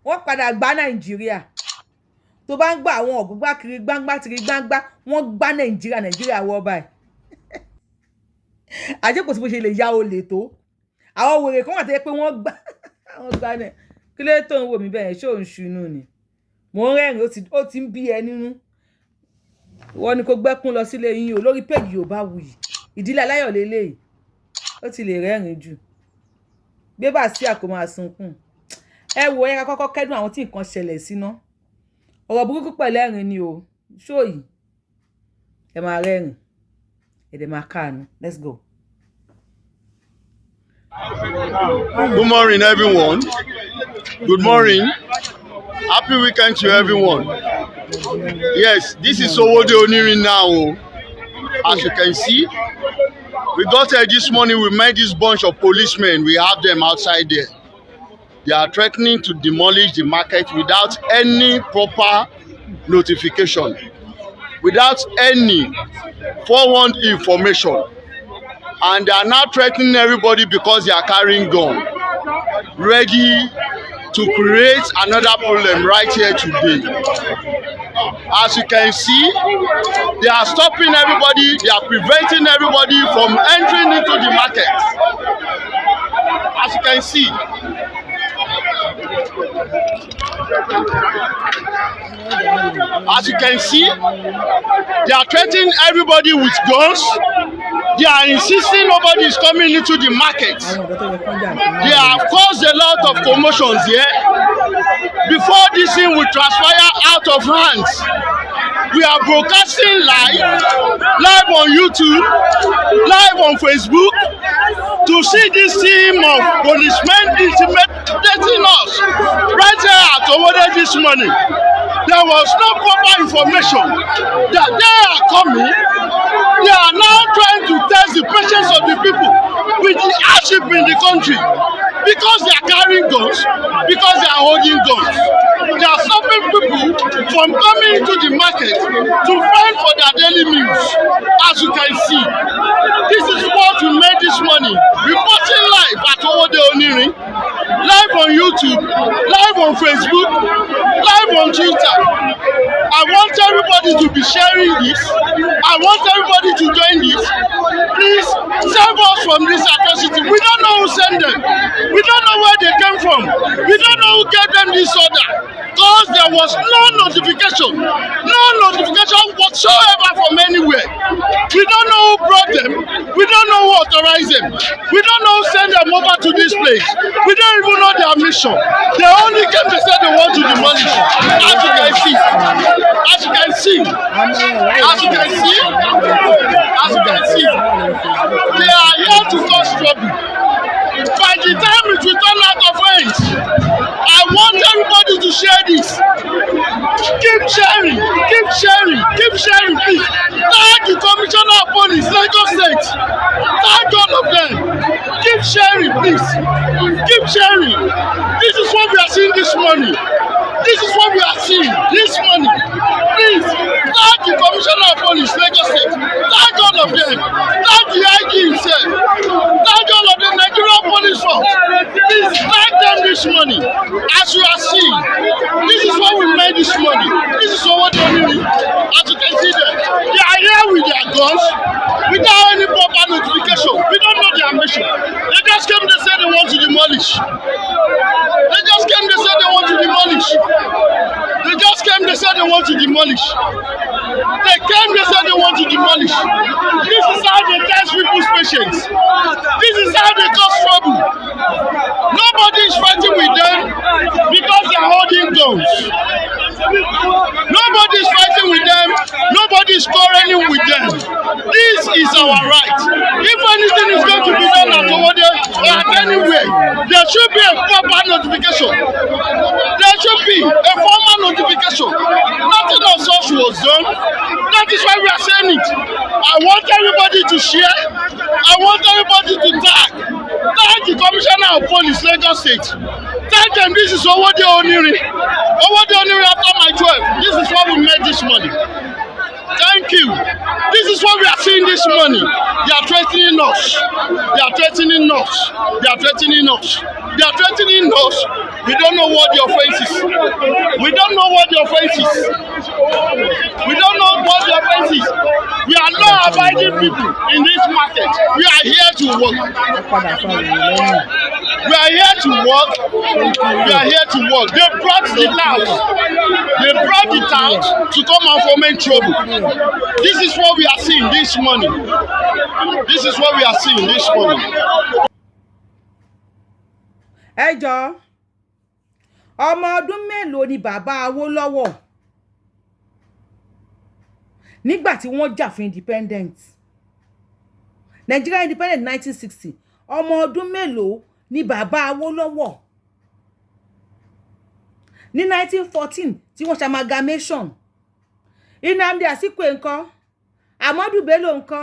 wọ́n padà gbá Nàìjíríà tó bá ń gbà àwọn ọ̀gbùgbà kiri gbangba tiri gbangba wọ́n gbá Nàìjíríà wọ́ báyìí àjẹkù tí bó ṣe lè ya olè tó àwọn wèrè kan wà tó yẹ pé wọ́n gbá àwọn gbá náà kí ló tó ń wò mí bẹ́ẹ̀ ṣé òun ṣunú ni mò ń rẹ́rìn ó ti ń bí ẹ nínú wọ́n ní kó gbẹ́kún lọ sílé yín o lórí péjì Yorùbáwùyí ìdílé aláyọ̀ lélẹ́yìí ó ti lè rẹ́rìn jù gbé bá sí àkó máa sunkún ẹ wo ẹ ká kọ́kọ́ kẹ́dùn àwọn tí nǹkan ṣẹlẹ̀ síná ọ̀rọ̀ burúkú pẹ̀lú ẹ̀rín ni o ṣóòyì ẹ máa rẹ́rìn ẹ dẹ̀ máa káàánú. Let's go. Good morning, everyone. Good morning. Happy weekend to everyone. Yes, this is Owode Onirin now. As you can see, we got here this morning. We met this bunch of policemen. We have them outside there. They are threatening to demolish the market without any proper notification, without any forward information. And they are now threatening everybody because they are carrying gun, ready to create another problem right here today. As you can see, they are stopping everybody, they are preventing everybody from entering into the market. As you can see, they are threatening everybody with guns. They are insisting nobody is coming into the market. They have caused a lot of commotions here. Before this thing will transpire out of hands, we are broadcasting live on YouTube, live on Facebook, to see this team of policemen intimidating us right here at Owode this morning. There was no proper information that they are coming. They are now trying to test the patience of the people with the hardship in the country because they are carrying guns, because they are holding guns. They are stopping people from coming into the market to find for their daily meals. As you can see, this is what we made this morning. Reporting live at Owode Onirin, live on YouTube, live on Facebook, live on Twitter. I want everybody to be sharing this. I want everybody to join this. Please save us from this atrocity. We don't know who sent them. We don't know where they came from. We don't know who gave them this order. Because there was no notification whatsoever from anywhere. We don't know who brought them. We don't know who authorized them. We don't know who sent them over to this place. We don't even know their mission. They only came to say they want to demolish. As you can see, they are here to cause trouble. By the time it will turn out of range, I want everybody to share this. Keep sharing, please. Thank the Commissioner of Police, Lagos State. Thank all of them. Keep sharing, please. Keep sharing. This is what we are seeing this morning. This is what we are seeing this morning. Please, thank the Commissioner of Police, Lagos State. Thank all of them. Thank the IG himself. Thank all of the Nigerian police force. Please thank them this morning. As you are seeing, this is what we made this morning. This is what we're doing. As you can see them, they are here with their guns without any proper notification. We don't know their mission. They just came to say they want to demolish. They came, they said they want to demolish. This is how they test people's patience. This is how they cause trouble. Nobody is fighting with them because they are holding guns. Nobody is fighting with them. Nobody is quarreling with them. This is our right. If anything is going to be done at Owode or at anywhere, there should be a proper notification. There should be a formal notification. Nothing of such was done. That is why we are saying it. I want everybody to share. I want everybody to tag. Tag the Commissioner of Police, Lagos State. Tag them. This is Owode Onirin. Owode Onirin after my 12. This is what we made this morning. Thank you. This is what we are seeing this morning. They are threatening us. They are threatening us. They are threatening us. They are threatening us. We don't know what the offense is. We don't know what the offense is. We don't know what the offense is. We are law-abiding people in this market. We are here to work. We are here to work. We are here to work. They brought the tout. They brought the tout to come and foment trouble. This is what we are seeing this morning. This is what we are seeing this morning. Ẹ jọ̀ọ́, ọmọ ọdún mélòó ni bàbá Awólọ́wọ̀ nígbà tí wọ́n jà fún independent Nigeria independent 1960 ọmọ ọdún mélòó ni bàbá Awólọ́wọ̀ ní 1914 tí wọ́n ṣe amalgamation Nnamdi Azikiwe ńkọ́ Amadu Bello ńkọ́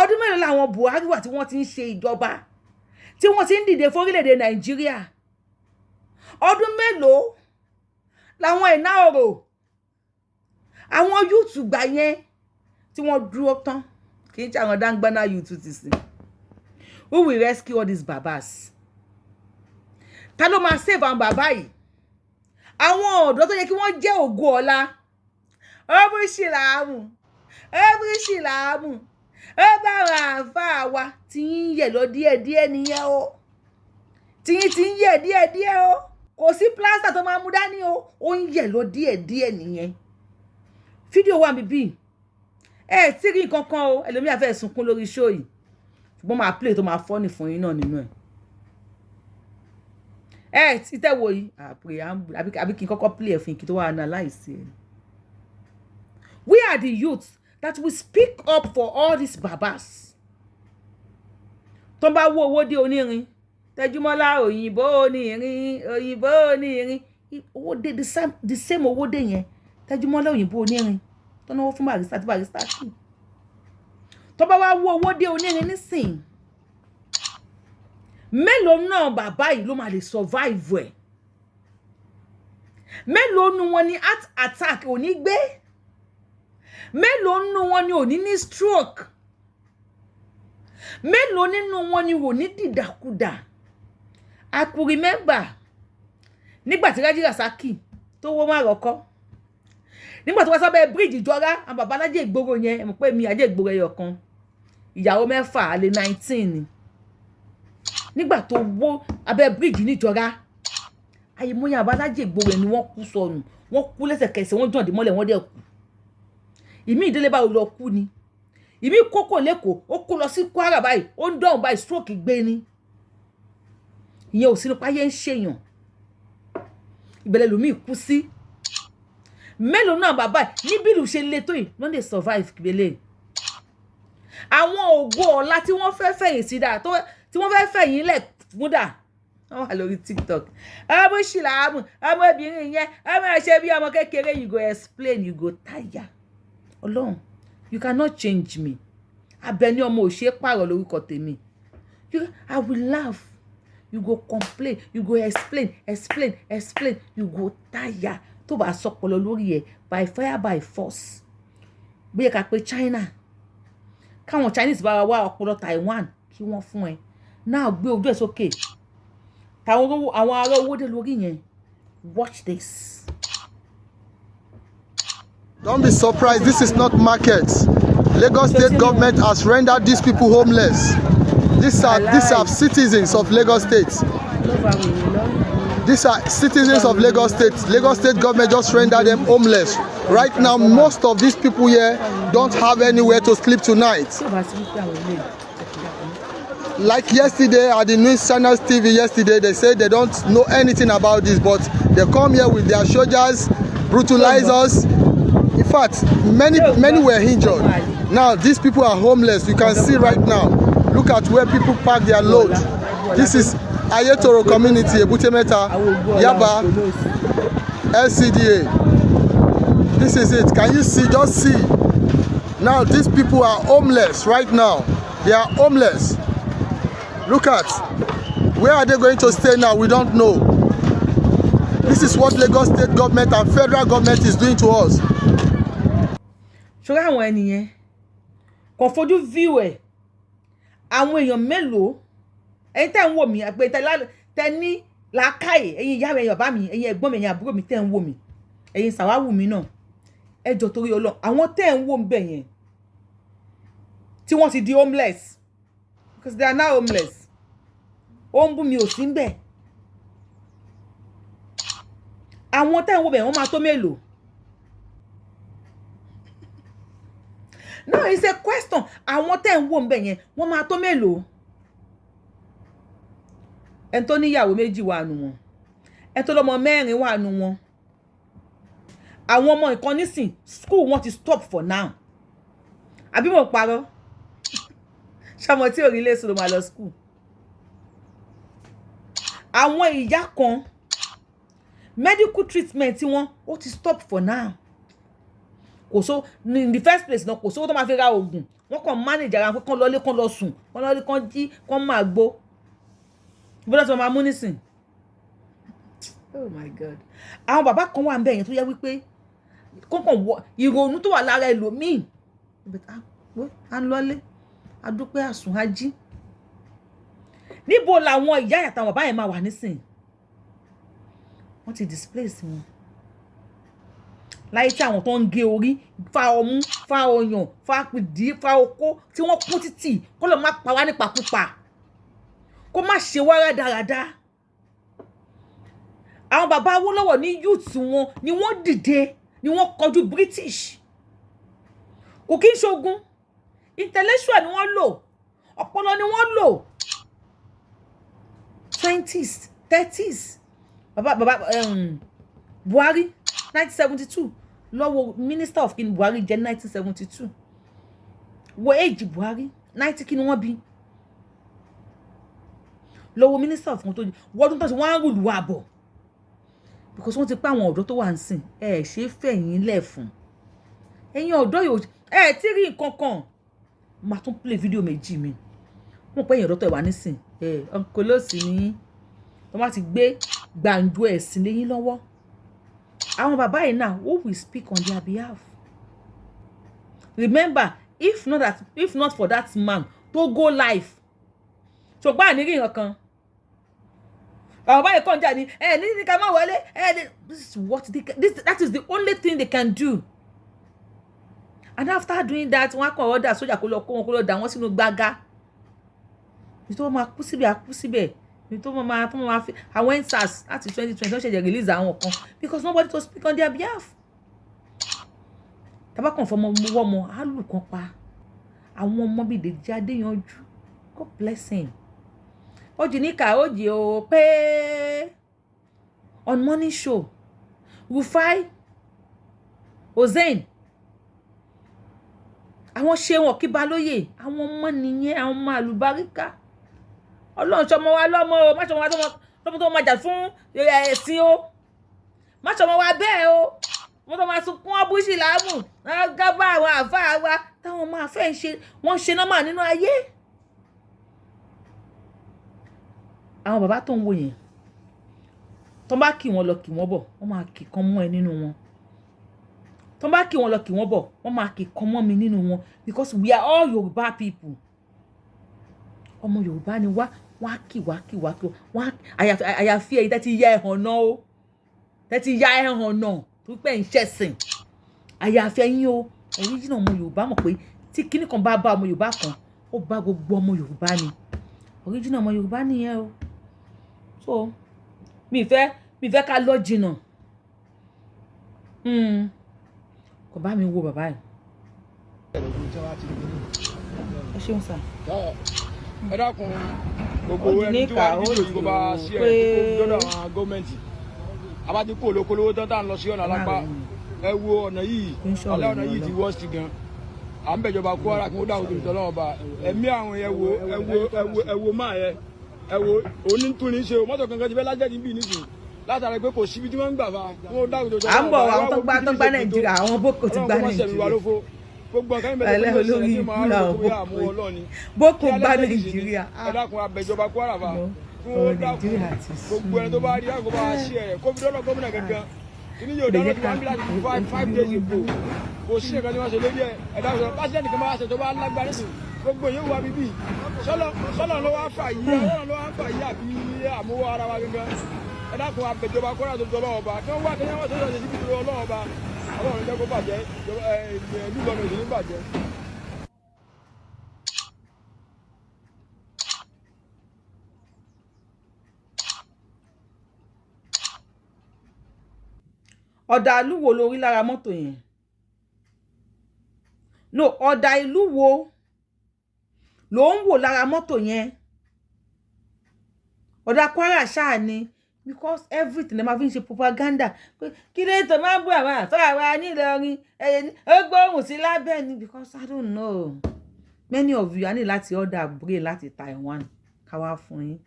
ọdún mélòó làwọn Buhari wà tí wọ́n ti ń ṣe ìjọba tí wọ́n ti ń dìde fórílẹ̀-èdè Nàìjíríà ọdún mélòó làwọn Ìnáòrò àwọn youth gbà yẹn tí wọ́n dúró tán kì í ṣe àwọn Dangbana youth ti sìn. Who will rescue all these babas? Ta ló máa save àwọn bàbá yìí? Àwọn ọ̀dọ́ tó yẹ kí wọ́n jẹ́ ògo ọ̀la. Ṣìlàmù ẹ bá wa àǹfà wa tí ń yẹ̀ lọ díẹ̀díẹ̀ nìyẹn o. Tí ń yẹ̀ díẹ̀díẹ̀ o. Kò sí plaster tó máa mú dání o. Ó ń yẹ̀ lọ díẹ̀díẹ̀ nìyẹn. Fídíò wa bíbí. Tí rí nǹkan kan o. Ẹlòmíà fẹ́ sunkún lórí show yìí. Ṣùgbọ́n máa play tó máa funny fún yín náà nínú ẹ̀. Tí tẹ́ wo yìí. Àbí kí n kọ́kọ́ play ẹ̀ fún yín kí tó wá analyze ẹ̀. We are the youths that will speak up for all these babas. Tó bá wo owó dé onírin. Tẹ́júmọ́lá òyìnbó onírin. Owó dé the same owó dé yẹn. Tẹ́júmọ́lá òyìnbó onírin. Tó náwó fún barista tí barista kì. Tó bá wá wo owó dé onírin nísìn. Mélòó náà bàbá yìí ló máa lè survive ẹ̀. Mélòó nu wọn ni heart attack ò ní gbé. Mélòó nínú wọn ni ò ní ní stroke. Mélòó nínú wọn ni ò ní dìdàkudà. I could remember nígbà tí Rájí Rasaki tó wó Márọ̀kọ́. Nígbà tó wá sábẹ́ bridge Ìjọra, àwọn bàbá Lájẹ́ Ìgboro yẹn, ẹ mọ̀ pé mi Ajẹ́ Ìgboro ẹyọ kan. Ìyàwó 6 àlè 19 ni. Nígbà tó wó abẹ́ bridge ní Ìjọra. Àyèmọ́yà bàbá Lájẹ́ Ìgboro ni wọ́n kú sọnù. Wọ́n kú lẹ́sẹ̀kẹsẹ̀, wọ́n jọ̀ǹdì mọ́lẹ̀ wọ́n dẹ̀ kú. Ìmí ìdílé bá lọ kú ni. Ìmí kókò lẹ́kọ̀ọ́, ó kó lọ sí Kwara báyìí, ó ń dọ̀hùn báyìí stroke gbé ni. Ìyẹn ò sínú páyé ń ṣèyàn. Ìbẹ̀lẹ̀ lómi kú sí. Mélòó náà bàbá ní bí ìlú ṣe le tó yìí ló lè survive kìbẹ̀lẹ̀. Àwọn ògo ọ̀la tí wọ́n fẹ́ fẹ̀yìn sí dáa, tí wọ́n fẹ́ fẹ̀yìn lẹ̀ fún dáa. Wọ́n wà lórí TikTok. Ṣìlàmù, ọmọbìnrin yẹn, ọmọ ẹ̀ṣẹ̀ bí ọmọ kékeré, you go explain, you go tire. Ọlọ́run, you cannot change me. Abẹ́ni ọmọ ò ṣe pààrọ̀ lórúkọ tèmi. I will laugh. You go complain, you go explain, you go tire. Tó bá sọpọlọ lórí ẹ̀ by fire by force. Bí ẹ ká pé China. Káwọn Chinese bá wá ọpọlọ Taiwan kí wọ́n fún ẹ. Náà gbé ojú ẹ̀ sókè. Àwọn ará owó dé lórí yẹn. Watch this. Don't be surprised, this is not market. Lagos State government has rendered these people homeless. These are citizens of Lagos State. These are citizens of Lagos State. Lagos State government just rendered them homeless. Right now, most of these people here don't have anywhere to sleep tonight. Like yesterday at the news channels TV yesterday, they said they don't know anything about this, but they come here with their soldiers, brutalize us. In fact, many were injured. Now these people are homeless. You can see right now. Look at where people park their load. This is Ayetoro community, Ebutemeta, Yaba, LCDA. This is it. Can you see? Just see. Now these people are homeless right now. They are homeless. Look at. Where are they going to stay now? We don't know. This is what Lagos State government and federal government is doing to us. Ṣọ́ra àwọn ènìyàn kò fojú view ẹ̀ àwọn èèyàn mélòó ẹ̀yin tẹ́ ń wò mí àgbẹ̀ tẹ́ ní làákàyè ẹ̀yin ìyá mi ẹ̀yin bàbá mi ẹ̀yin ẹ̀gbọ́n mi ẹ̀yin àbúrò mi tẹ́ ń wò mí ẹ̀yin sàwáwù mi náà ẹ jọ̀ọ́ torí Ọlọ́run àwọn tẹ́ ń wò ń bẹ̀ yẹn tí wọ́n ti di homeless because they are now homeless ó ń bú mi ò sí ń bẹ̀ àwọn tẹ́ ń wò bẹ̀ wọ́n máa tó mélòó. No, it's a question. Àwọn tẹ́ ń wò ń bẹ̀ yẹn wọ́n máa tó mélòó. Ẹni tó níyàwó méjì wà nù wọn. Ẹni tó lọ́mọ mẹ́rin wà nù wọn. Àwọn ọmọ ìkan nísìn school wọn ti stop for now. Àbí mo parọ́? Ṣàmọ̀ tí orílẹ̀ èso ló máa lọ school. Àwọn ìyá kan medical treatment wọn ó ti stop for now. Kò so in the first place náà kò so tó máa fi ra oògùn wọ́n kàn manage ara wọn kàn lọlé kàn lọ sùn kàn lọlé kàn jí kàn máa gbó bó lọ́sọ̀ máa mú nísìn. Oh my God. Àwọn bàbá kan wà ń bẹ̀ yẹn tó yẹ wípé kọ́kàn wọ ìrònú tó wà lára ẹlòmíì à ń lọlé adúpẹ́ àsùn ají. Níbo làwọn ìyá àtàwọn bàbá yẹn máa wà nísìn? Wọ́n ti displace wọn. Láyé tí àwọn tó ń gé orí fa ọmú fa ọyàn fa pìdí fa okó tí wọ́n kún títì kó lọ má pa wá nípakúpa kó má ṣe wá rádaràda. Àwọn bàbá Awólọ́wọ̀ ní youth wọn ni wọ́n dìde ni wọ́n kọjú British. Kò kí ń ṣogun intellectual ni wọ́n lò ọpọlọ ni wọ́n lò 20s 30s bàbá Buhari 1972 lọ́wọ́ Minister of King Buhari jẹ́ 1972 wo age Buhari 90 kí ni wọ́n bí lọ́wọ́ Minister of King wọ́n tó ṣe wọ́n á rúlù wà bọ̀ because wọ́n ti pa àwọn ọ̀dọ́ tó wà ń sìn ṣe fẹ̀yìn lẹ̀ fún ẹ̀yin ọ̀dọ́ yóò tí rí nǹkan kan máa tún play video méjì mi wọ́n pẹ́ ẹ̀yin ọ̀dọ́ tó wà nísìn ọ̀nkọ́lọ́sì ni wọ́n bá ti gbé gbàǹjo ẹ̀sìn lẹ́yìn lọ́wọ́. Àwọn bàbá yìí náà who will speak on their behalf. Remember, if not for that man to go live. So bá ní rí nǹkan kan. Àwọn bàbá yìí kàn jà ní ní ká má wọlé that is the only thing they can do. And after doing that, wọ́n kàn order sójà kó lọ dà wọ́n sínú gbága. Nítorí wọ́n máa kú síbẹ̀ kú síbẹ̀. Tó máa fi àwọn EndSARS láti 2020 wọ́n ṣẹ̀jẹ̀ release àwọn kan because nobody to speak on their behalf. Tàbá kan fọmọ wọ́mọ àlù kan pa àwọn ọmọ bíi Dèjì Adéyanjú God bless him. Ó jì ní ká ó jì ó pé on morning show Rufai Ozen àwọn ṣe wọn kí Balóyè àwọn ọmọ nìyẹn àwọn ọmọ àlùbáríkà. Ọlọ́run ṣọmọ wa lọ́mọ o má ṣọmọ wa tọ́mọ tó máa jà fún ẹ̀sìn o má ṣọmọ wa bẹ́ẹ̀ o wọ́n tó máa sunkún ọ́bùsì láàmù gábà àwọn àfáà wa táwọn máa fẹ́ ṣe wọ́n ṣe nọ́mà nínú ayé. Àwọn bàbá tó ń wò yẹn tó bá kì wọ́n lọ kì wọ́n bọ̀ wọ́n máa kì kan mọ́ ẹ nínú wọn tó bá kì wọ́n lọ kì wọ́n bọ̀ wọ́n máa kì kan mọ́ mi nínú wọn because we are all Yoruba people. Ọmọ Yorùbá ni wá wọ́n á kì wọ́n àyàfi ẹ̀yìn tẹ́tí ya ẹ̀hàn náà o tẹ́tí ya ẹ̀hàn náà tó pẹ́ ń ṣẹ̀sìn àyàfi ẹ̀yìn o original ọmọ Yorùbá mọ̀ pé tí kíní kan bá ọmọ Yorùbá kan ó bá gbogbo ọmọ Yorùbá ni original ọmọ Yorùbá nìyẹn o so mi fẹ́ ká lọ jìnnà kò bá mi wo bàbá yìí ẹ ṣeun sà. Ẹ dákun gbogbo ẹni tí wàá dídò yìí kó bá sí ẹ kó dọ́dọ̀ àwọn gọ́ọ̀mẹ̀ntì abájú kó olókolówó tán tá à ń lọ sí ọ̀nà alápá ẹ wo ọ̀nà yìí alẹ́ ọ̀nà yìí ti wọ́ọ̀sì gan à ń bẹ̀jọba Kwara kí wọ́n dáhùn tòlùtọ́ lọ́wọ́ bá ẹ̀mí àwọn ẹ wo máa yẹ ẹ wo onítúni ṣe o mọ́tò kankan ti fẹ́ lájẹ́ níbí nísìnyí látara pé kò síbi tí wọ́n ń gbà fa wọ́n dáhùn tòlùtọ́ lọ́wọ́ bá àwọn tó gbá Nàìjíríà àwọn Boko ti gbá Nàìjíríà gbogbo nǹkan ìbẹ̀rẹ̀ pẹ̀lú ìṣẹ̀lẹ̀ tí máa ń lò tó yà mú ọlọ́ni. Boko gbá Nàìjíríà. Ẹ dákun abẹ́jọba Kwara fa kí wọ́n dákun gbogbo ẹni tó bá rí àgọ́ bá ṣí ẹ̀ kó fi dọ́dọ̀ gómìnà gangan kí ni yóò dáná tí wọ́n ń bí láti 5 days ago kò sí nǹkan tí wọ́n ṣe lórí ẹ̀ ẹ dákun sọ pásítẹ̀ntì kan máa ṣe tó bá lágbára nísìn gbogbo yóò wá bíbí sọ́lọ̀ ló wá fà yí àwọn ló wá fà yí àbí àmúwò ara wa gẹ́gẹ́ ẹ dákun àbẹ̀jọba kọ́ra tó tọ́ lọ́wọ́ bá kí wọ́n wá kí wọ́n tó ṣe síbi tó lọ́wọ́ bá ọlọ́run jẹ́ kó bàjẹ́ ìlú lọ́nà ìlú ní bàjẹ́. ọ̀dà ìlú wo lórí lára mọ́tò yẹn? No, ọ̀dà ìlú wo ló ń wò lára mọ́tò yẹn? ọ̀dà Kwara ṣáà ni, because everything ẹ máa fi ń ṣe propaganda pé kí lè tó máa bú àwọn àfáà wa nílọrin ó gbóhùn sí lábẹ́ ni, because I don't know, many of you a ní láti order brain láti Taiwan káwá fún yín.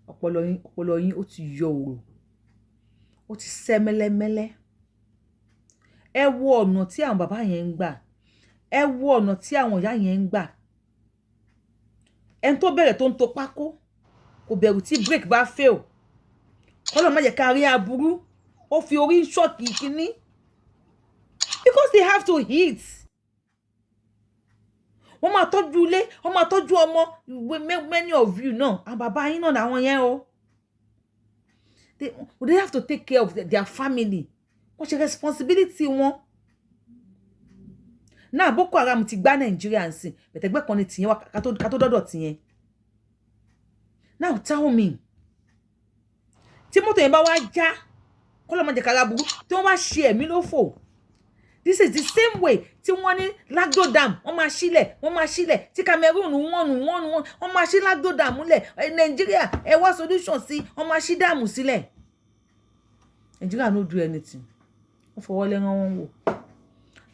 ọpọlọ yín ó ti yọ òrò, ó ti sẹ́ mẹ́lẹ́mẹ́lẹ́. ẹ wo ọ̀nà tí àwọn bàbá yẹn ń gbà, ẹ wo ọ̀nà tí àwọn ìyá yẹn ń gbà. ẹni tó bẹ̀rẹ̀ tó ń to pákó kò bẹ̀rù tí break bá fail, kọ́lọ̀ má jẹ́ ká rí aburú, ó fi orí ṣọ́ọ̀kì kínní, because they have to eat. wọ́n máa tọ́jú ilé, wọ́n máa tọ́jú ọmọ. Many of you náà àwọn bàbá yín náà làwọn yẹn o, they have to take care of their family. wọ́n ṣe responsibility wọn. náà Boko Haram ti gbá Nàìjíríà ń sìn, bẹ̀tẹ̀gbẹ́ kan ni tìyẹn wá ká tó dọ́dọ̀ tìyẹn. now tell me, tí mọ́tò yẹn bá wá já kọ́lọ́ máa jẹ́ kára burú, tí wọ́n bá ṣe ẹ̀mí lófò, this is the same way tí wọ́n ní Lagdo Dam wọ́n máa ṣílẹ̀, tí Cameroon wọ́n máa ṣí Lagdo Dam múlẹ̀. Nàìjíríà ẹ wá solution sí, wọ́n máa ṣí dàmù sílẹ̀. Nàìjíríà no do anything, wọ́n fọwọ́ lẹ́rán wọn wò.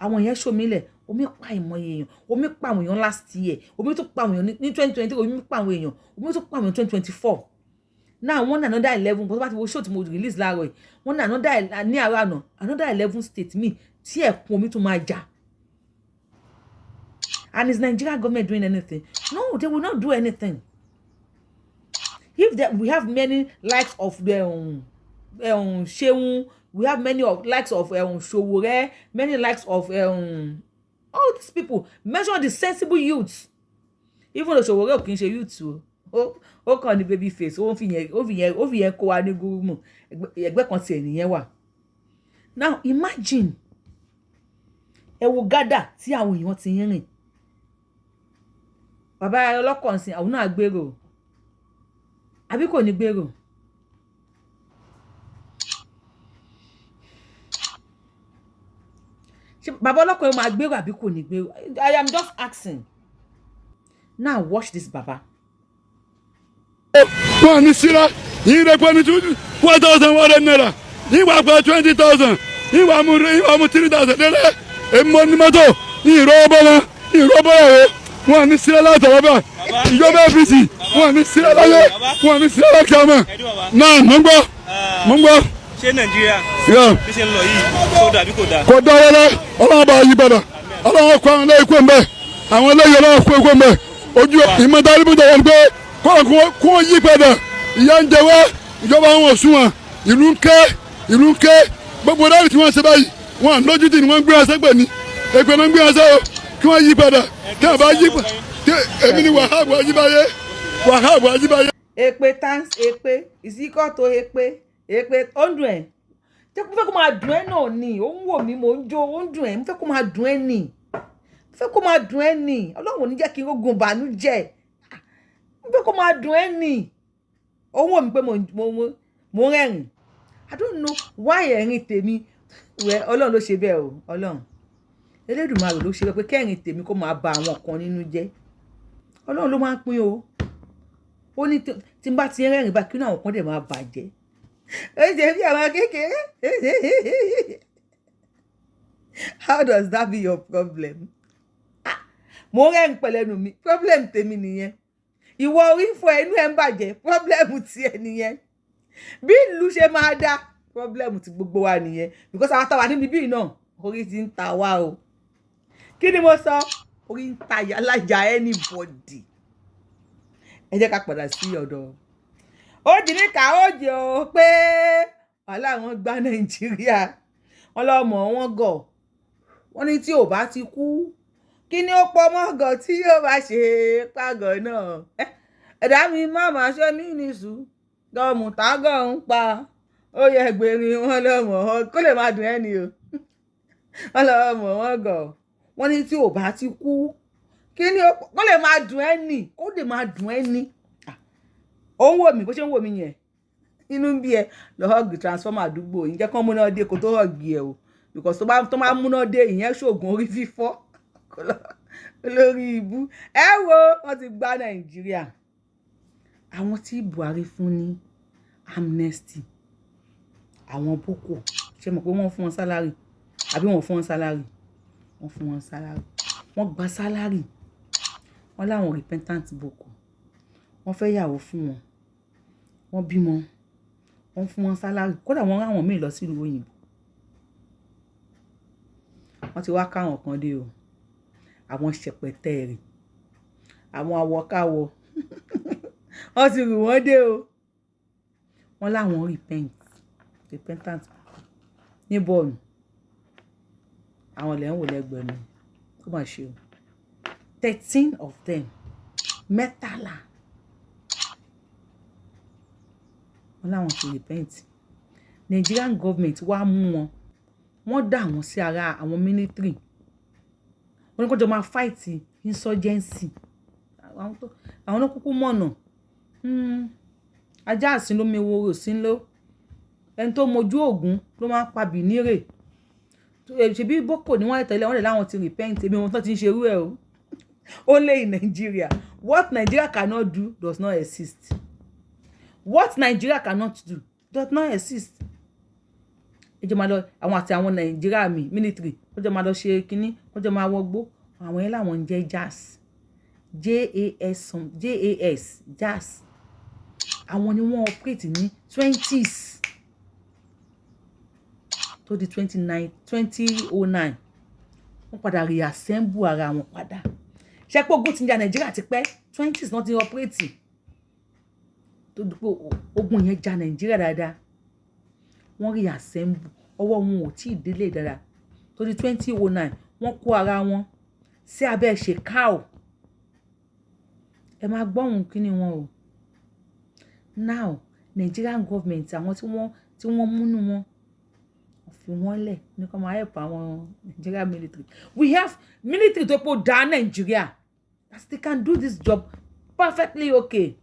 àwọn yẹn ṣòmílẹ̀, omi pa ìmọ̀ye èèyàn, omi pa àwọn èèyàn last year, omi tó pa àwọn èèyàn ní 2023, omi pa àwọn èèyàn, omi tó pa àwọn èèyàn 2024. now wọ́n ní another 11, bó bá ti wo show tí mo release láàárọ̀ yìí, wọ́n ní another ní àárọ̀ àná, another 11 state mi tí ẹ̀kún omi tó máa jà. And is Nigeria government doing anything? No, they will not do anything. If we have many likes of the Sheun, we have many likes of Showore, many likes of all these people. Measure the sensible youths. Even though Showore kì í ṣe youths ó kàn ní baby face, ó fi yẹn kó wa ní gúrúmù, ẹgbẹ́ kan tiẹ̀ nìyẹn wà. Now imagine, ẹ wo gádà tí àwọn èèyàn ti ń rìn. Bàbá ọlọ́kọ̀ ǹsìn àwọn náà gbèrò àbí kò ní gbèrò? Bàbá ọlọ́kọ̀ máa gbèrò àbí kò ní gbèrò? I am just asking. Now watch this baba. wọ́n ní síra yìí rẹ̀ pẹ́ ní 4,100 naira yìí pẹ́ 20,000 yìí mú 3,000 lélẹ̀ èmo ní mọ́tò yìí rọ́bọ̀ wọn yìí rọ́bọ̀ ẹ̀rọ wọ́n ní síra látọ̀rọ̀ bá ìjọba APC wọ́n ní síra láyé wọ́n ní síra lákàmọ́ náà mọ̀ ń gbọ́. ṣé Nàìjíríà bí ṣe ń lọ yìí tó dàbí kò dáa? kò dáa rẹ ọlọ́run bá yí padà, ọlọ́run kọ́ àwọn ẹlẹ́yìn kó ń bẹ̀, àwọn ẹlẹ́yìn ọlọ́run kó ń bẹ̀, ojú ìmọ̀tàlíbù tó wọn pé kó yí padà. ìyà ń jẹ wá, ìjọba wọn sún wọn, ìlú ń ké gbogbo dáàbì tí wọ́n ṣe báyìí wọn lójútì ni wọ́n ń gbé wọn sẹ́gbẹ̀ ni èpè náà ń gbé wọn sẹ́ o, kí wọ́n yí padà, kí wọ́n bá yí padà. èmi ni Wàhábù Ajíbáyé. èpè thanks èpè ìsíkọ́ tó èpè ó ń dùn ẹ́, jẹ́ kó fẹ́ kó máa dùn ẹ́ náà ni, ó ń wò mí mò ń jó, ó ń dùn ẹ́, mo fẹ́ kó máa dùn ẹ́ ni, Ọlọ́run ò ní jẹ́ kí n rógun ìbànújẹ́, mo fẹ́ kó máa dùn ẹ́ ni. ó ń wò mí pé mo ń rẹ́rìn. I don't know why ẹ̀rín tèmi Ọlọ́run ló ṣe bẹ́ẹ̀ o, Ọlọ́run Elédùmarè ló ṣe bẹ́ẹ̀ pé kẹ́rin tèmi kó máa ba àwọn kan nínú jẹ́. Ọlọ́run ló máa ń pín o, ó ní tí n bá ti rẹ́rìn bá kí ní àwọn kan dẹ̀ máa bàjẹ́. ó ṣe bí àwọn kékeré. How does that be your problem? mo rẹ́rìn pẹ̀lẹ́nu mi, problem tèmi nìyẹn. ìwọ orí fọ ẹnu ẹ̀ ń bàjẹ́, problem tiẹ̀ nìyẹn. bí ìlú ṣe máa dá, problem ti gbogbo wa nìyẹn, because àwọn táwa níbi bíi náà orí ti ń ta wá o. kí ni mo sọ? orí ń ta alájà anybody. ẹ jẹ́ ká padà sí ọ̀dọ̀ ó jì ní ká ó jì ó pé wàhálà wọn gbá Nàìjíríà, wọn lọ́mọ wọn gọ̀, wọ́n ní tí ò bá ti kú kí kí ni ó pọ̀ mọ́gàn tí yóò bá ṣe pàgọ́ náà ẹ̀dá mi má máa ṣe mí nìṣú gọ́ọ̀mù tágọ̀ ń pa ó yẹ gbèrín wọn lọ́mọ kó lè máa dùn ẹni o wọn lọ́mọ wọn gọ̀ wọ́n ní tí ò bá ti kú kí ni ó lè máa dùn ẹni kó lè máa dùn ẹni ó ń wò mí bó ṣe ń wò mí yẹn inú ń bí ẹ lọ hug transformer àdúgbò yìí jẹ́ kán múná dé kó tó hug ẹ o because tó máa múná dé ìyẹn ṣoògùn orí fífọ́ lórí ibú ẹ wo wọ́n ti gbá Nàìjíríà àwọn tí Buhari fún ní amnesty àwọn Boko ṣe mọ̀ pé wọ́n fún wọn sálárì àbí wọ́n fún wọn sálárì wọ́n fún wọn sálárì wọ́n gba sálárì wọ́n láwọn repentant Boko wọ́n fẹ́ yàwó fún wọn wọ́n bímọ wọ́n fún wọn sálárì kódà wọ́n rán àwọn míì lọ sílùú òyìnbó wọ́n ti wá káwọn kan dé o àwọn ṣẹpẹtẹrì àwọn awọkáwọ wọ́n ti rù wọ́n dé o wọ́n láwọn repentant ní bọ́ọ̀lù àwọn lẹ́yìn wò lẹ́gbẹ̀ẹ́ mi tó máa ṣe o 13 of them mẹ́tàlá wọ́n láwọn ti repent Nigerian government wá mú wọn wọ́n dà wọ́n sí ara àwọn military wọ́n ní kó jọ máa fight insurgency àwọn náà kúkú mọ̀nà ajá àsìn ló meworo sí ló ẹni tó mojú ògún ló máa ń pa bìnírè ṣebí Boko ni wọ́n tẹ̀lé wọ́n lè láwọn ti repent ebi wọn tó ti ń ṣerú ẹ̀ o only in Nigeria what Nigeria cannot do does not exist what Nigeria cannot do does not exist ẹjọ́ máa lọ àwọn àti àwọn Nigeria military wọ́n jọ máa lọ ṣe kínní wọ́n jọ máa wọgbó àwọn yẹn láwọn ń jẹ́ JAS àwọn ni wọ́n operate ní 20s tó di 2009 wọ́n padà reassemble ara wọn padà ṣe pé ogun ti ń jà Nàìjíríà ti pẹ́ 20s náà ti operate tó di pé ogun yẹn jà Nàìjíríà dáadáa wọ́n reassemble ọwọ́ wọn ò tí ì délé dáadáa tó di 2009 wọ́n kó ara wọn sí abẹ́ ṣèkáò ẹ máa gbọ́hùn kíní wọn o now Nigerian government àwọn tí wọ́n múnú wọn fi wọ́n lẹ̀ ní kó máa help àwọn Nigerian military we have military tó pọ̀ dá Nigeria as they can do this job perfectly okay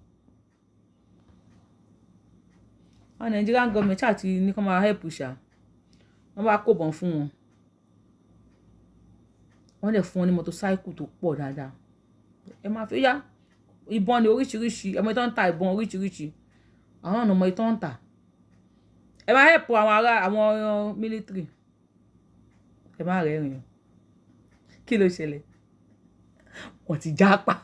àwọn Nigerian government àti ní kó máa help ṣá wọ́n bá kó bọn fún wọn wọ́n lè fún wọn ní motorcycle tó pọ̀ dáadáa ẹ máa fi yá ìbọn ní oríṣiríṣi ọmọ ìtọ́ ń ta ìbọn oríṣiríṣi àwọn ọmọ ìtọ́ ń ta ẹ máa help àwọn ará àwọn military ẹ máa rẹ́rìn kí ló ṣẹlẹ̀ wọ́n ti jápa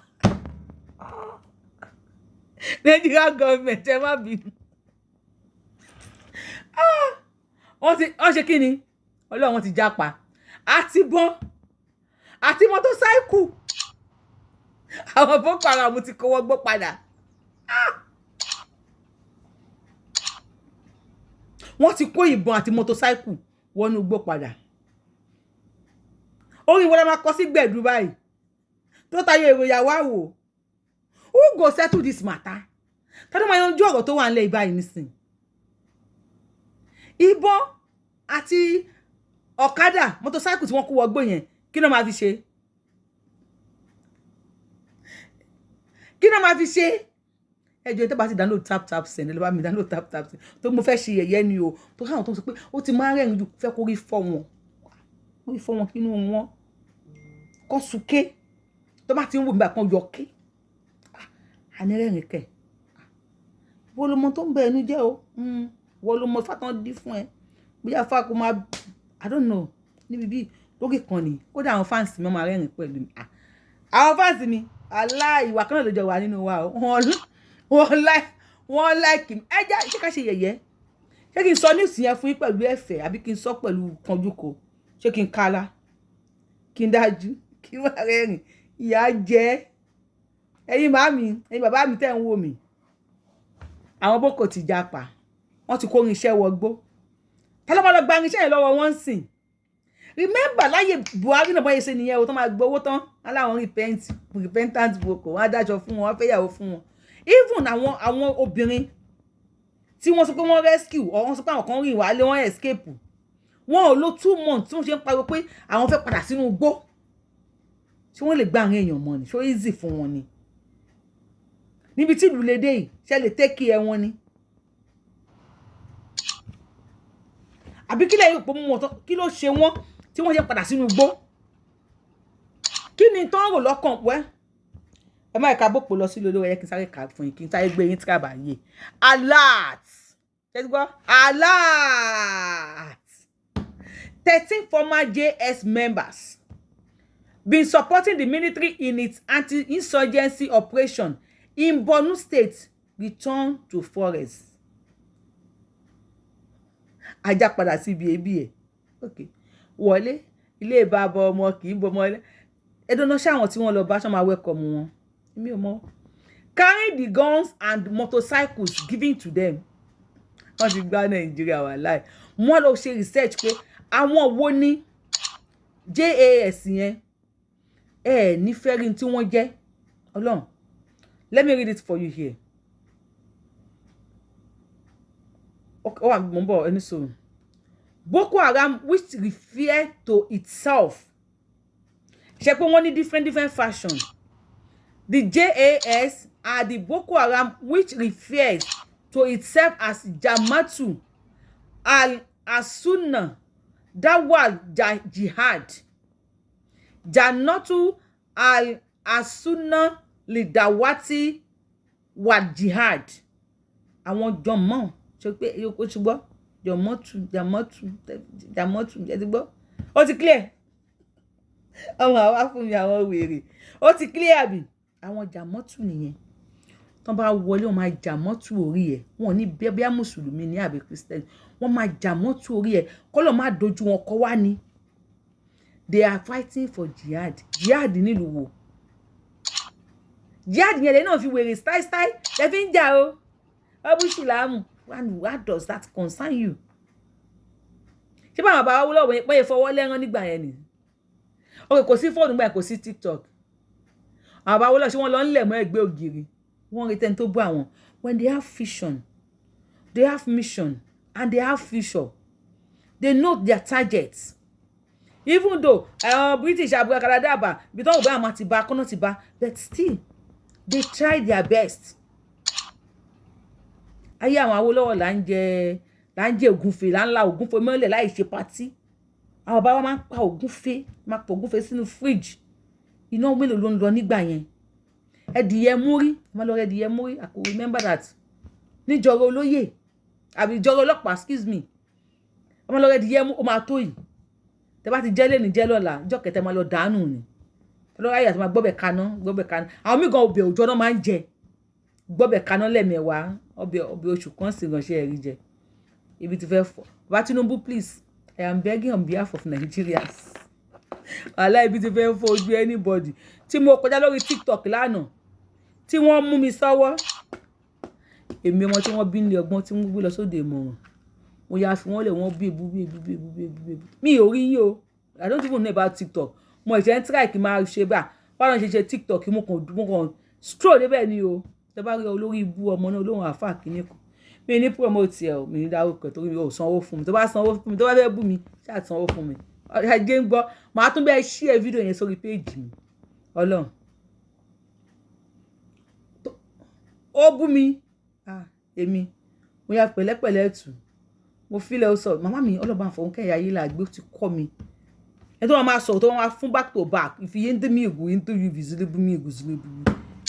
Nigeria government ẹ má bínú wọ́n ṣe kí ni ọlọ́run wọ́n ti jápa àti bọ́n àti mọ́tòsáìkù àwọn Boko Haram ti kówó gbó padà wọ́n ti kó ìbọn àti mọ́tòsáìkù wọnú gbó padà orí wọn máa kọ sí gbẹ̀dú báyìí tó tayọ èrò ìyàwó àwò who go settle this matter tọ́dọ̀ máa yanjú ọ̀rọ̀ tó wà nílẹ̀ ìbáyìí nísìn ìbọn àti ọ̀kadà mọ́tòsáìkù tí wọ́n kó wọgbó yẹn kí ló máa fi ṣe ẹjọ́ tó bá ti download tap send ló bá mi download tap send tó mo fẹ́ ṣe yẹ̀yẹ́ ni o tó káwọn tó sọ pé ó ti máa rẹ́rìn jù fẹ́ kó rí fọ́ wọn kínú wọn kọ́ súnké tó bá ti ń wò mí àpọn yọ ké àní rẹ́rìn kẹ̀ wọ́n ló mọ tó ń bẹ ẹnu jẹ́ o wọ́n ló mọ fátán dí fún ẹ bóyá fáko máa I don't know níbi bí lókè kan ni kódà àwọn fáǹsì mi máa rẹ́rìn pẹ̀lú mi àwọn fáǹsì mi aláìwà kan náà ló jọ wà nínú wa o wọ́n like him ẹ jẹ́ ṣé ká ṣe yẹ̀yẹ́ ṣé kí n sọ news yẹn fún yín pẹ̀lú ẹ̀fẹ̀ àbí kí n sọ pẹ̀lú kanjúko ṣé kí n kala kí n dájú kí n wà rẹ́rìn ìyá jẹ́ ẹ̀yin màmí ẹ̀yin bàbá mi tẹ́ ń wò mí àwọn Boko ti jápa wọ́n ti kó irinṣẹ́ wọgbó tọ́lọ́mọ́ lọ gba irinṣẹ́ yẹn lọ́wọ́ wọn sìn remember láyé Buhari náà báyìí ṣe nìyẹn o tó máa gbowó tán aláwọn repentant Boko wọ́n adájọ́ fún wọn wọ́n fẹ́yàwó fún wọn even àwọn obìnrin tí wọ́n sọ pé wọ́n rescue or wọ́n sọ pé àwọn kan rìn wálé wọ́n escape wọ́n ò lò 2 months tí wọ́n ṣe ń pariwo pé àwọn fẹ́ padà sínú igbó tí wọ́n lè gba àwọn èèyàn mọ́ ni so easy fún wọn ni níbi tí ìlú lédè yìí ṣe lè take care wọn ni àbí kí lẹ́yìn òpó mú wọn tán kí ló ṣe wọ́n tí wọ́n ṣe padà sínú igbó kí ni tán rò lọ́kàn pẹ́ ẹ má ẹ̀ka bòpò lọ sí lórí ẹ̀yẹ kí n sáré kà fún yín kí n sáré gbé yín tírábà yé alert ṣe ti gbọ́ alert 13 former JS members been supporting the military in its anti-insurgency operation in Borno State return to forest. Ajá padà sí ibi ebi ẹ̀. Okay. Wọlé ilé bàbá ọmọ kì í bọmọ ilé. Ẹ̀dọ́nà ṣáwọn tí wọ́n lọ bá ṣọ́ máa welcome wọn. Mi ò mọ̀. Carrying the guns and motorcycles given to them. Wọ́n ti gbá Nàìjíríà wà láì. Wọ́n lọ ṣe research pé àwọn wo ni JAS yẹn ní fẹ́rin tí wọ́n jẹ́. Ọlọ́run. Let me read it for you here. Okay, any so. Boko Haram, which refer to itself. Ṣé pé wọ́n ní different fashion. The JAS are the Boko Haram which refers to itself as Jama'atu al-Sunnah Dawal Jihad. Janatu al-Sunnah Lidawati wa Jihad. Àwọn jọmọ́ ṣe pé yoko ti gbọ́ Jama'atu ẹ ti gbọ́ ó ti clear àwọn àwa fún mi àwọn wèrè ó ti clear bí àwọn Jama'atu nìyẹn tọ́n bá wọlé wọ́n máa Jama'atu orí ẹ̀ wọ́n ní bẹ́ẹ̀ mùsùlùmí ní àbí Christian wọ́n máa Jama'atu orí ẹ̀ kọ́lọ̀ máa dojú wọn kọ́ wá ní. They are fighting for jihad nílùú wo jihad yẹn lè náà fi wèrè style lè fi ń jà o ọbúṣìlámù what does that concern you? Ṣé báwọn bàbá wúlọ̀ wọ́n pé ìfọwọ́ lẹ́rán nígbà yẹn ni okay kò sí fóònù gbà kò sí TikTok àwọn bàbá wúlọ̀ ṣé wọ́n lọ ń lẹ̀ mọ́ ẹgbẹ́ ògiri wọ́n rí tẹ́ni tó bú àwọn when they have vision they have mission and they have future they know their targets. Even though British abúrakadàbà bí tó ń bá àwọn ti bá kọ́nà ti bá but still they try their best. Ayé àwọn Awólọ́wọ̀ là ń jẹ ògúnfe là ń la ògúnfe mọ́lẹ̀ láì ṣe patí àwọn bàbá máa ń pa ògúnfe máa pọ̀ ògúnfe sínú fridge iná mélòó ló ń lọ nígbà yẹn ẹdìyẹ múrí má lọ ẹdìyẹ múrí I could remember that níjọrọ olóyè àbí ìjọrọ ọlọ́pàá excuse me má lọ ẹdìyẹ mú ó máa tó yìí tẹ́ bá ti jẹ́ lé ní jẹ́ lọ́la ọjọ́ kẹtẹ máa lọ dànù ni lọ́wọ́ ayé àti máa gbọ́bẹ̀ kaná àwọn míì gan ọbẹ̀ òjò náà máa ń jẹ gbọ́bẹ̀ kaná lẹ́mẹ̀wàá ọbẹ̀ oṣù kan sì ránṣẹ́ ẹ̀rí jẹ ibi tí fẹ́ fọ́ bá Tinubu please I am begging on behalf of Nigerians wàhálà ibi tí fẹ́ fọ́ ojú anybody tí mo kọjá lórí TikTok lánàá tí wọ́n mú mi sọ́wọ́ èmi ọmọ tí wọ́n bí nílé ọgbọ́n tí wọ́n gbé lọ sóde ìmọ̀ràn mo yà fi wọ́n lẹ̀ wọ́n bí ebu mi ò rí yín o I don't even know about TikTok mo ìṣẹ́ ń try kí n máa ṣe bá báwọn ṣe TikTok mo kàn stroll débẹ̀ ni o tẹ bá rí olórí ibú ọmọ náà olóhùn àfáà kìíní kan mi ní promote ẹ o mi ní dárúkọ torí mi ò sanwó fún mi tó bá sanwó fún mi tó bá fẹ́ bú mi ṣáà sanwó fún mi ajé ń gbọ́ màá tún bẹ́ẹ̀ share fídíò yẹn sórí péèjì mi Ọlọ́run ó bú mi èmi mo yà pẹ̀lẹ́pẹ̀lẹ́ tù mo fílẹ̀ ó sọ màmá mi ọlọ́ba àfọ̀nkẹ́ ayé là gbé ti kọ́ mi ẹ tó wọn máa sọ̀rọ̀ tó wọn máa fún back to back ìfìyé ń dé mi ègò yín tó yú ìzílébú mi ègò ìzílébú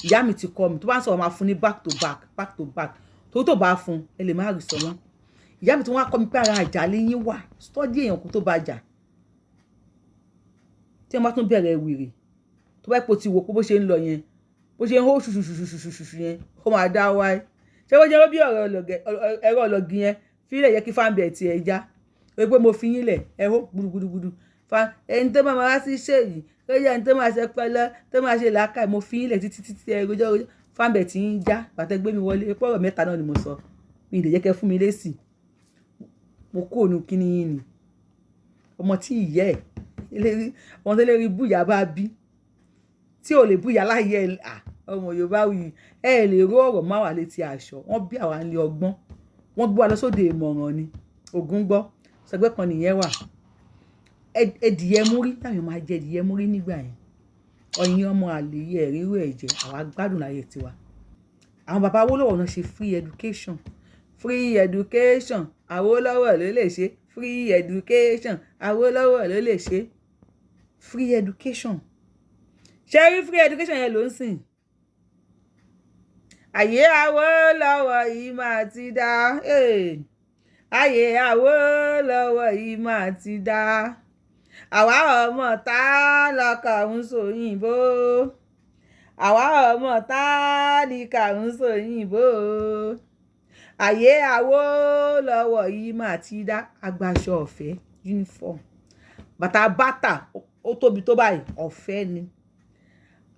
ìyá mi ti kọ́ mi tó bá ń sọ̀rọ̀ máa fún ní back to back tó bá fún ẹ lè má rí sọ wọn ìyá mi tí wọ́n á kọ́ mi pé ara àjà lẹ́yìn wà study èèyàn kó tó bá jà tí wọ́n bá tún bẹ̀rẹ̀ wèrè tó bá pò ti wò pé bó ṣe ń lọ yẹn bó ṣe ń hó ṣùṣùṣùṣùṣùṣù yẹn ó máa dá wáyé ṣé wọ́n jẹ́ bí ẹ̀rọ ọlọ́gì yẹn fílẹ̀ yẹ kí fáńbẹ̀ ti ẹ̀ já pé mo fi yín lẹ̀ ẹ̀ hó gbùdùgbùdù ẹni tó máa wá sí ṣèyí tó yẹ ẹni tó máa ṣe pẹlẹ tó máa ṣe làákàyè mo fi yín lẹ̀ títí ẹ̀ rojọ́ fáńbẹ̀ tí ń já bàtẹ́ gbé mi wọlé pé ọ̀rọ̀ mẹ́ta náà ni mo sọ mi ì lè jẹ́ kẹ́ fún mi lésì mo kó ònú kíní yín ni ọmọ tí ìyẹ́ ẹ̀ wọn tó lè rí búyà bá bí tí ò lè búyà láyé ọmọ Yorùbáwùyí ẹ lè ró ọ̀rọ̀ má wà létí aṣọ wọ́n bí àwa nílé ọgbọ́n wọ́n gbé wa lọ sóde ìmọ̀ràn ni ògún gbọ́ sẹgbẹ́ kan nìyẹn wà ẹdìyẹ múrí táwọn máa jẹ ẹdìyẹ múrí nígbà yẹn ọyìn ọmọ àlè yẹ ríru ẹ̀jẹ̀ àwa gbádùn láyé tiwa àwọn bàbá Awólọ́wọ̀ náà ṣe free education Awólọ́wọ̀ ló lè ṣe free education Awólọ́wọ̀ ló lè ṣe free education ṣe rí free education yẹn ló ń sìn ayé Awólọ́wọ̀ yìí máa ti dá ayé Awólọ́wọ̀ yìí máa ti dá àwa ọmọ tá lọkọ ń sòyìnbó àwa ọmọ tá líkà ń sòyìnbó ayé Awólọ́wọ̀ yìí máa ti dá agbaṣọ ọ̀fẹ́ uniform bàtà ó tóbi tó báyìí ọ̀fẹ́ ni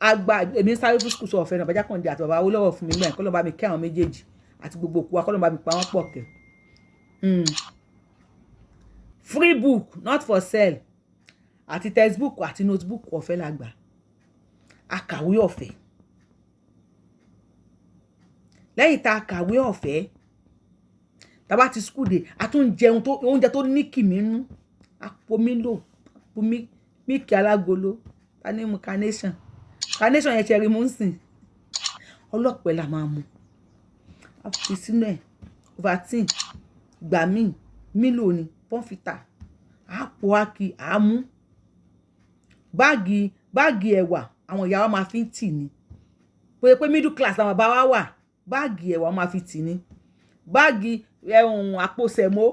èmi sáré fún skul sọ ọ̀fẹ́ náà bàjá kan di àti bàbá Awólọ́wọ̀ fún mi gbà kọ́ ló bá mi kẹ́ àwọn méjèèjì àti gbogbo òkú wa kọ́ ló bá mi pa wọ́n pọ̀ kẹ́ free book not for sale àti textbook àti notebook ọ̀fẹ́ la gbà akàwé ọ̀fẹ́ lẹ́yìn tá a kàwé ọ̀fẹ́ tá bá ti skul dé a tún jẹun tó oúnjẹ tó ní kìmí nú àpò mílò àpò míìkì alágolo ta ní mu carnation yẹn ṣe rí mú ń sìn ọlọ́pẹ́ la máa mu a fi sínú ẹ̀ Ovaltine gbà mílò ni pọ́nfìtà àpò ákì àmú báàgì ẹ̀wà àwọn ìyá wa máa fi ń tì ní pé middle class àwọn bàbá wa wà báàgì ẹ̀wà máa fi tì ní báàgì àpò sẹ̀mó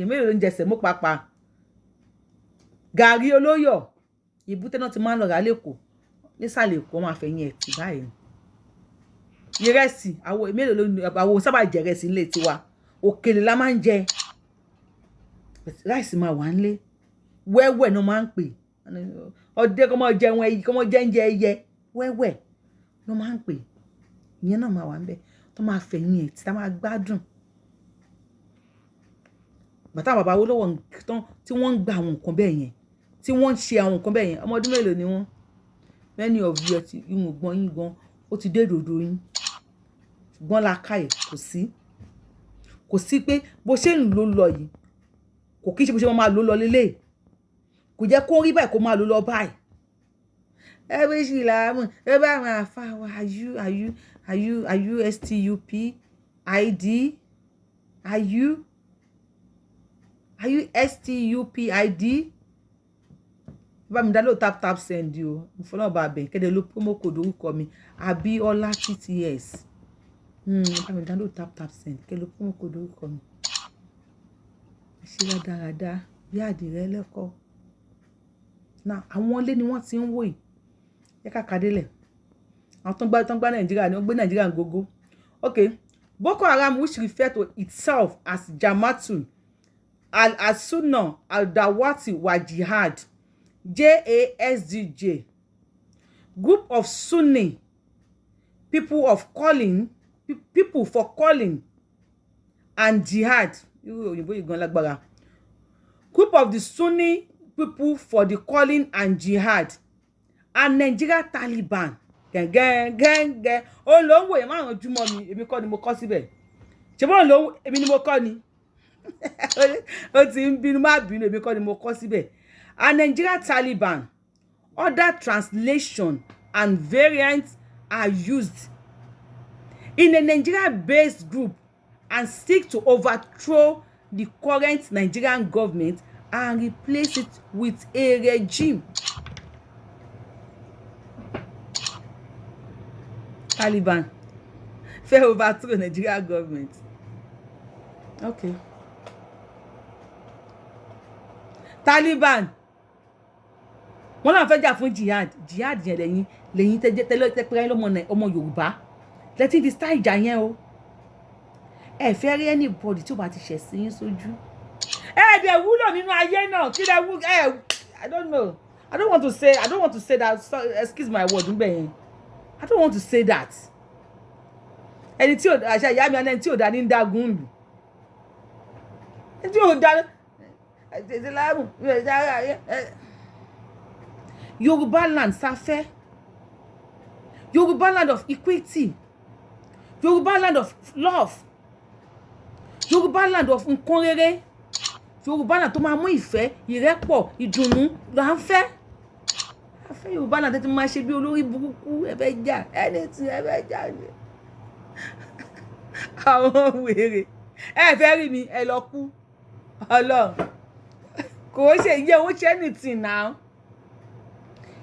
èmélòó ló ń jẹ sẹ̀mó pàápàá gàrí olóyọ̀ ìbútẹ́ náà ti máa ń lọ rà lẹ́kọ̀ọ́ nísàlẹ̀ èkó máa fẹ̀yìn ẹ̀tì báyìí ìrẹsì àwọn èmélòó ló àwọn sábà jẹ ìrẹsì nílé tiwa òkèlè la máa ń jẹ ráìsì máa wà nílé wẹ́wẹ́ náà máa ń pè ọdẹ kọ́mọ jẹun ẹyí kọ́mọ jẹ́ńjẹ ẹyẹ wẹ́wẹ́ ló máa ń pè ìyẹn náà máa wà ń bẹ tó máa fẹ̀yìn ẹ̀tì tá máa gbádùn bàtà bàbá Awólọ́wọ̀ tán tí wọ́n ń gba àwọn nǹkan bẹ́ẹ̀ yẹn tí wọ́n ń ṣe àwọn nǹkan bẹ́ẹ̀ yẹn ọmọ ọdún mélòó ni wọ́n many of you ti ìwọ̀n gbọ́n yín gan ó ti dé dòdò yín ṣùgbọ́n làákàyè kò sí pé bó ṣe ń lò lọ yìí kò kí ṣe bó ṣe máa lò lọ lélẹ̀ kò jẹ́ kó rí báyìí kó máa lò lọ báyìí ẹbí ṣì làámù ẹ bá àwọn àfa wa are you STUP ID are you STUP ID bá mi download tap send o mo fọlọ́ bá bẹ̀ kéde ló promo code orúkọ mi Abiola TTS bá mi download tap send kéde ló promo code orúkọ mi ṣe dáadáa bí àdìrẹ lẹ́kọ̀ọ́ náà àwọn ilé ni wọ́n ti ń wò yìí yẹ ká délẹ̀ àwọn tó ń gbá Nàìjíríà ni wọ́n gbé Nàìjíríà gógó okay Boko Haram which refer to itself as Jamaatul al-Sunnah al-Dawati wa Jihad JASDJ group of Sunni people for calling and jihad group of the Sunni people for the calling and jihad and Nigeria Taliban gẹ́gẹ́ olóńgbò yẹn márùn ojúmọ́ mi èmi kọ́ ni mo kọ́ síbẹ̀ ṣe bọ́ olóńgbò èmi ni mo kọ́ ni ó ti ń bínú má bínú èmi kọ́ ni mo kọ́ síbẹ̀ and Nigeria Taliban other translation and variants are used in a Nigeria-based group and seek to overthrow the current Nigerian government and replace it with a regime. Taliban fẹ́ overthrow Nigeria government. Okay. Taliban wọ́n náà fẹ́ jà fún jihad yẹn lẹ́yìn tẹ́pẹ́rẹ́ ọmọ Yorùbá lẹ́tí fi style ìjà yẹn o ẹ fẹ́ rí anybody tí ó bá ti ṣẹ̀ sí yín sójú ẹ dẹ̀ wúlò nínú ayé náà kí lẹ wú I don't know I don't want to say that excuse my word níbẹ̀ yẹn I don't want to say that ẹni tí àṣà ìyá mi ẹni tí ò dá ní dágún lù ẹni tí ò dá Yorùbá land sáfẹ́, Yorùbá land of equity, Yorùbá land of love, Yorùbá land of nǹkan rere, Yorùbá land tó máa mú ìfẹ́, ìrẹ́pọ̀, ìdùnnú là ń fẹ́. A fẹ́ Yorùbá land tí máa ṣe bí olórí burúkú ẹ̀fẹ́ jà ẹni tí ẹ̀fẹ́ jà ni. Àwọn wèrè ẹ fẹ́ rí mi ẹ lọ kú Ọlọ́run kò ṣe ìyẹn ó ṣe anything now.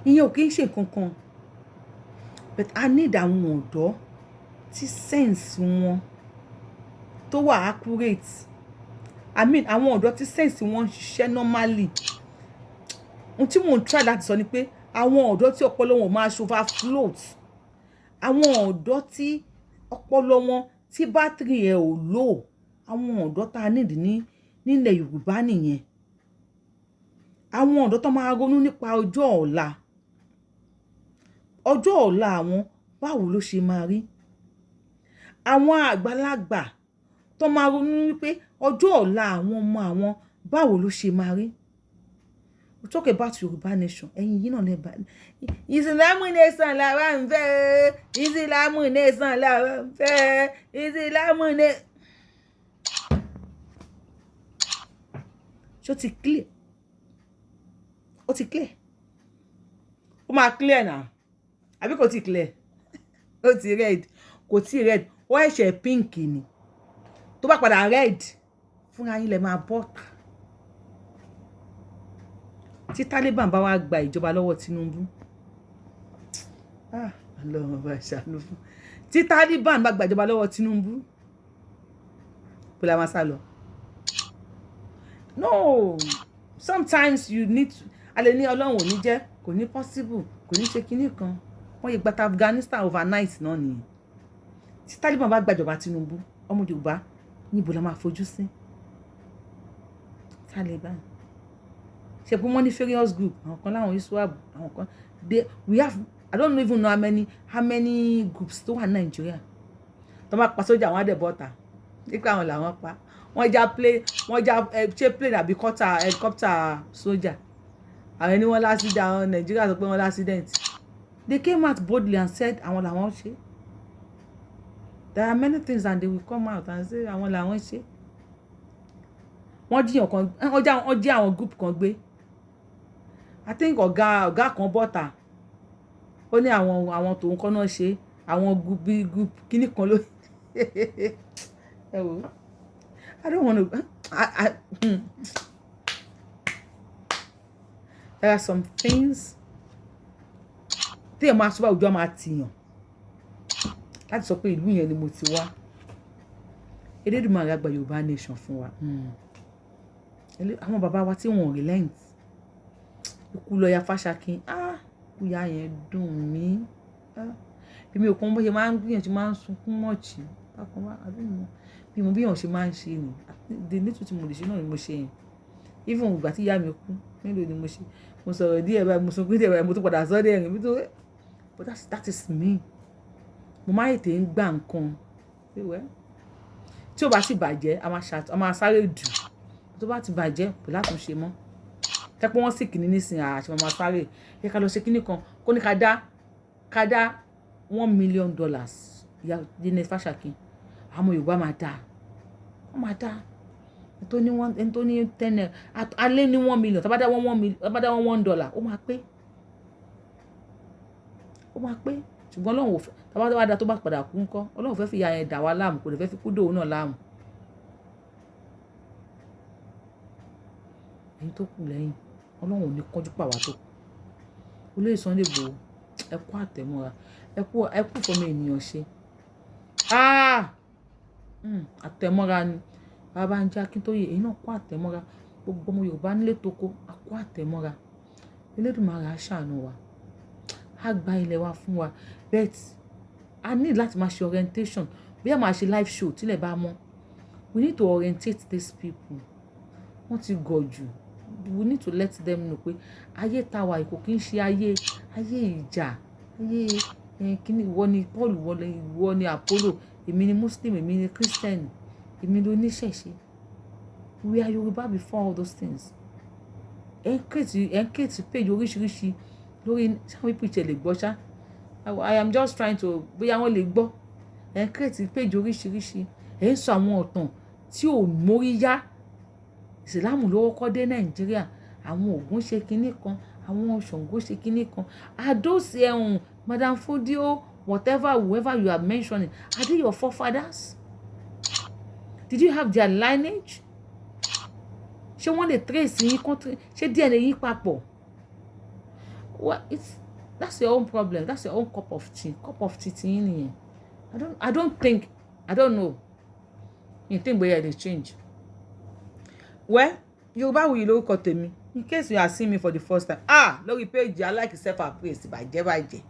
Ìyẹn ò kì í ṣe kankan, but I need àwọn ọ̀dọ́ tí sense wọn tó wà accurate. I mean àwọn ọ̀dọ́ tí sense wọn ṣiṣẹ́ normally. Ohun tí mò ń try láti sọ ni pé àwọn ọ̀dọ́ tí ọpọlọ wọn máa ṣova float, àwọn ọ̀dọ́ tí ọpọlọ wọn tí bátìrì ẹ̀ ò lò, àwọn ọ̀dọ́ tá a need nílẹ̀ Yorùbá nìyẹn. Àwọn ọ̀dọ́ tó máa ronú nípa ọjọ́ ọ̀la, ọjọ́ ọ̀la àwọn báwo ló ṣe máa rí. Àwọn àgbàlagbà tó máa ronú wípé ọjọ́ ọ̀la àwọn ọmọ àwọn báwo ló ṣe máa rí. We talk about Yorùbá nation. Ẹ̀yin yìí náà lẹ́bàá. Ìsìlámù nation làwa ń fẹ́. Ìsìlámù nation làwa ń fẹ́. Ìsìlámù nation. Ṣó ti clear? Ó ti clear? Ó máa clear now. Àbí kò ti clear? Ó ti red. Kò ti red. Ó ẹ̀ṣẹ̀ pink ni. Tó bá padà red, fúnra yín lẹ máa bọ́ta. Tí Taliban bá wá gba ìjọba lọ́wọ́ Tinubu, Ọlọ́run bá ṣàánú fún. Tí Taliban bá gba ìjọba lọ́wọ́ Tinubu, kò la máa sá lọ. No, sometimes you need to, alẹ́ ní Ọlọ́run ò ní jẹ́, kò ní possible, kò ní ṣe kinní kan. Wọ́n yẹ gbàtà Afghanistan overnight náà nìyẹn. Tí Taliban bá gba ìjọba Tinubu, ọmọ Yorùbá níbo la máa fojú sí? Taliban. Ṣé pé wọ́n ní various group, àwọn kan láwọn ISWAP, àwọn kan we have, I don't even know how many groups tó wà ní Nigeria. Tó bá pa sójà àwọn àdẹ̀bọ́ta, nípa àwọn làwọn pa. Wọ́n já ṣe plane àbí helicopter sójà. Àwọn ẹni wọ́n lásìdá, àwọn Nigeria sọ pé wọ́n lásìdẹ̀ǹt. They came out boldly and said àwọn làwọn ṣe. There are many things and they will come out and say àwọn làwọn ṣe. Wọ́n jí àwọn group kan gbé. I think ọ̀gá kan bọ́ta. Ó ní àwọn tòun kan náà ṣe, àwọn group kíní kan ló. Ẹ wò. I don't want to there are some things tí ẹ máa sọ bá òjò máa tìyàn láti sọ pé ìlú yẹn ni mo ti wá. Elédùmarè àgbà Yorùbá nation fún wa. Àwọn bàbá wa tí wọn relent. Ikú lọ́ya Fáṣákin, ìyá yẹn dùn mí. Bí mi ò kàn bó ṣe máa ń gbìyànjú máa ń sunkún mọ́ọ̀chì. Bákan wá àdúgbò bí mo bí yàn ṣe máa ń ṣe ni. Nítorí tí mo lè ṣe náà ni mo ṣe yẹn. Even ìgbà tí ìyá mi kú, mélòó ni mo ṣe. Mo sọ̀rọ̀ díẹ̀ báyìí, mo sunkún díẹ̀ báyìí, mo tún padà sọ díẹ̀ rìn. But that is me. Mo máa tètè ń gbà nǹkan. Tí ó bá sì bàjẹ́, a máa sáré dù. Tó bá ti bàjẹ́, kò látúnṣe mọ́. Tẹ́ pé wọ́n sì kìíní nísìnyí àṣẹ máa sáré. Yẹ ká lọ ṣe kíní kan, kó ní ká dá $1 million. Ìyá Jẹ́nẹ́ Fáṣákin. Àwọn Yorùbá máa dá. Wọ́n máa dá. Ẹni tó ní 10 naira. Alẹ́ ní 1 million. Tá bá dá $1, ó máa pé. Ó máa pé. Ṣùgbọ́n Ọlọ́run ò fẹ́. Tá bá wá dá tó bá padà kú ńkọ́. Ọlọ́run fẹ́ fi ìyá yẹn dà wá láàmú, kò lè fẹ́ fi kú dòun náà láàmú. Èyí tó kù lẹ́yìn, Ọlọ́run ò ní kánjú pàwá tó kù. Olóyè Sunday Igboho, ẹ kú àtẹ̀mọ́ra, ẹ kú fọmọ ènìyàn ṣe. Àtẹ̀mọ́ra ni. Bàbá ń jẹ́ Akíntóyè, èyí náà kú àtẹ̀mọ́ra. Gbogbo ọmọ Yorùbá nílé toko, a kú àtẹ̀mọ́ra. Elédùmarè á ṣàánú wa. Á gba ilẹ̀ wa fún wa. But I need láti máa ṣe orientation. Bí a máa ṣe live show tílẹ̀ bá mọ́. We need to orientate these people. Wọ́n ti gọ̀ jù. We need to let them know pé ayé tá wà kò kí ń ṣe ayé ìjà, ayé kíní ìwọ ni Paul, ìwọ ni Apollo, èmi ni Muslim, èmi ni Christian, èmi ló níṣẹ̀ṣe. We are Yorùbá before all those things. Ẹ ń create page oríṣiríṣi lórí sáwọn pípì lè gbọ́ ṣá. I am just trying to bóyá wọ́n lè gbọ́ create page oríṣiríṣi ń sọ àwọn ọ̀tàn tí ò móríyá. ìsìlámù ló kọ́kọ́ dé Nàìjíríà, àwọn Ògún ṣe kinní kan, àwọn Ṣàngó ṣe kinní kan. Are those Madam Fodio, whatever, whoever you are mentioning, are they your forefathers? Did you have their lineage? Ṣé wọ́n lè trace yín kan, ṣé DNA yín papọ̀? Well, that's your own problem. That's your own cup of tea. Cup of tea yín nìyẹn. I don't know. You think bóyá they change? Well, Yorùbáwùyí lórúkọ tèmi. In case you are seeing me for the first time, lórí page I like self-appraise bàjẹ́.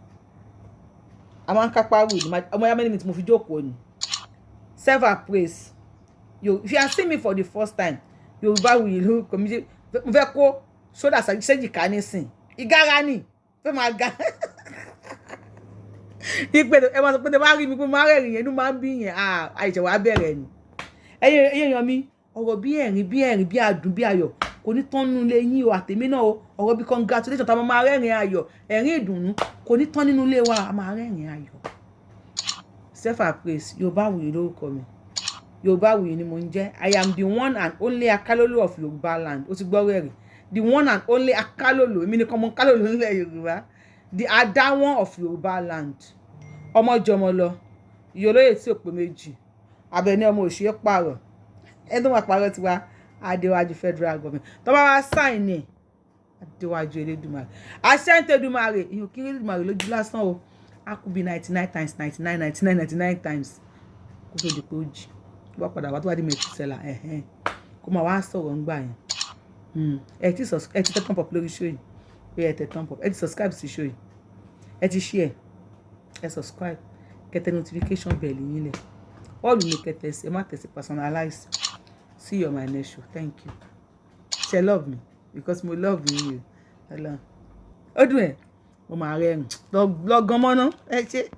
A máa ń kápá wù ní ọmọ yá mẹ́rin tí mo fi jókòó ni. Self-appraise. If you are seeing me for the first time, Yorùbáwùyí lórúkọ mi. Mo fẹ́ kó ṣódà séjìká nísìn. Ìgárá ni. Fẹ́ máa ga. Ìpè ẹ máa sọ pé tẹ bá rí mi pé máa rẹ́rìn yẹn inú máa ń bí yẹn. Àìṣẹ̀ wàá bẹ̀rẹ̀ ni. Ẹ̀yin mi, ọ̀rọ̀ bí ẹ̀rín bí adùn bí ayọ̀ kò ní tán nínú ilé yín o, àtèmi náà o. Ọ̀rọ̀ bí congratulation tá a máa rẹ́rìn ayọ̀, ẹ̀rín ìdùnnú kò ní tán nínú ilé wa, a máa rẹ́rìn ayọ̀. Self-appraise, Yorùbáwùyí lórúkọ mi. Yorùbáwùyí ni mo ń jẹ́. I am the one and only Akálólò of Yorùbá land. Ó ti gbọ́ rẹ̀. The one and only Akálólò. Èmi nìkan mọ Akálólò nílẹ̀ Yorùbá. The Adáwọn of Yorùbá land. Ọmọ jọmọ lọ. Ìyólóyè tí ò pé méjì. Abẹni ọmọ òṣèré pààrọ̀. Ẹdún wà pààrọ̀ tiwa. Adéwájú federal government. Tó bá wá sign ẹ̀. Adéwájú Elédùmarè. Àṣẹ ń tẹ́dùmarè. Ìyóò kí Elédùmarè lójú lásán o. A could be 99 times 99 times. Kó tó di pé ó jì. Wá padà wá tó wá di Mẹ́túsẹ́là. Kó máa wá sọ̀rọ̀ ńgbà yẹn. Ẹ ti tẹ thumb up lórí show yìí. Ẹ tẹ thumb up. Ẹ ti subscribe sí show yìí. Ẹ ti share. Ẹ subscribe. Kẹtẹ notification bell yín lẹ̀. All you make ẹ má tẹ̀sí personalize. See you on my next show. Thank you. Ṣé love me because mo love you. Ó dùn ẹ̀. Mo máa rẹ́rìn. Lọ gan mọ́ná. Ẹ ṣé.